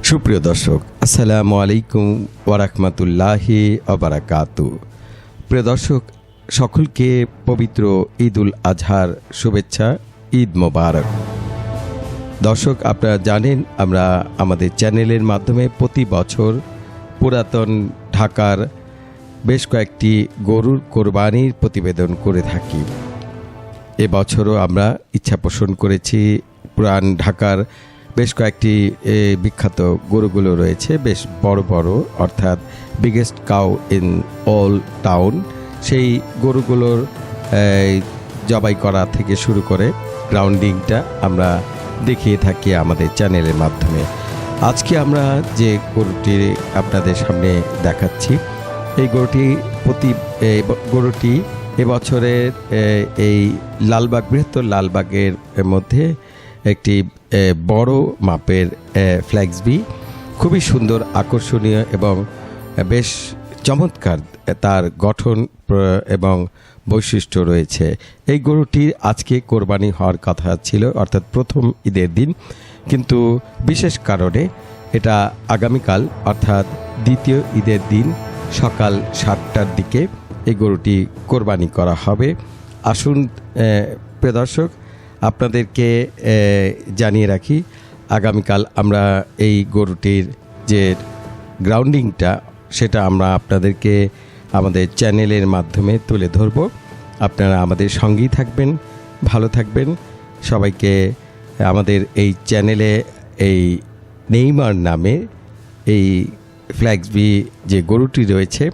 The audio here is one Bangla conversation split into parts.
সুপ্রিয় দর্শক, আসসালামু আলাইকুম ওয়া রাহমাতুল্লাহি ওয়া বারাকাতুহু। প্রিয় দর্শক, সকলকে পবিত্র ঈদুল আজহার শুভেচ্ছা, ঈদ মোবারক। দর্শক, আপনারা জানেন আমরা আমাদের চ্যানেলের মাধ্যমে প্রতি বছর পুরাতন ঢাকার বেশ কয়েকটি গরুর কোরবানির প্রতিবেদন করে থাকি। এবছরও আমরা ইচ্ছা পোষণ করেছি পুরান ঢাকার বেশ কয়েকটি বিখ্যাত গরুগুলো রয়েছে, বেশ বড় বড়, অর্থাৎ biggest cow in all town. সেই গরুগুলোর জবাই করা থেকে শুরু করে গ্রাউন্ডিংটা আমরা দেখিয়ে থাকি আমাদের চ্যানেলের মাধ্যমে। আজকে আমরা যে গরুটি আপনাদের সামনে দেখাচ্ছি, এই গরুটি এবছরের এই লালবাগ, বৃহত্তর লালবাগের মধ্যে একটি বড় মাপের ফ্ল্যাক্সবি, খুবই সুন্দর, আকর্ষণীয় এবং বেশ চমৎকার তার গঠন এবং বৈশিষ্ট্য রয়েছে। এই গরুটির আজকে কোরবানি হওয়ার কথা ছিল, অর্থাৎ প্রথম ঈদের দিন, কিন্তু বিশেষ কারণে এটা আগামীকাল অর্থাৎ দ্বিতীয় ঈদের দিন সকাল 7টার দিকে এই গরুটি কোরবানি করা হবে। আসুন প্রিয় দর্শক, আপনাদেরকে জানিয়ে রাখি, আগামীকাল আমরা এই গরুটির যে গ্রাউন্ডিংটা সেটা আমরা আপনাদেরকে আমাদের চ্যানেলের মাধ্যমে তুলে ধরব। আপনারা আমাদের সঙ্গেই থাকবেন, ভালো থাকবেন। সবাইকে আমাদের এই চ্যানেলে এই নেইমার নামে এই ফ্ল্যাক্সবি যে গরুটি রয়েছে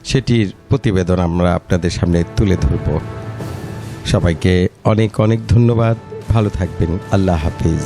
সেটির প্রতিবেদন আমরা আপনাদের সামনে তুলে ধরব। সবাইকে অনেক অনেক ধন্যবাদ, ভালো থাকবেন, আল্লাহ হাফিজ।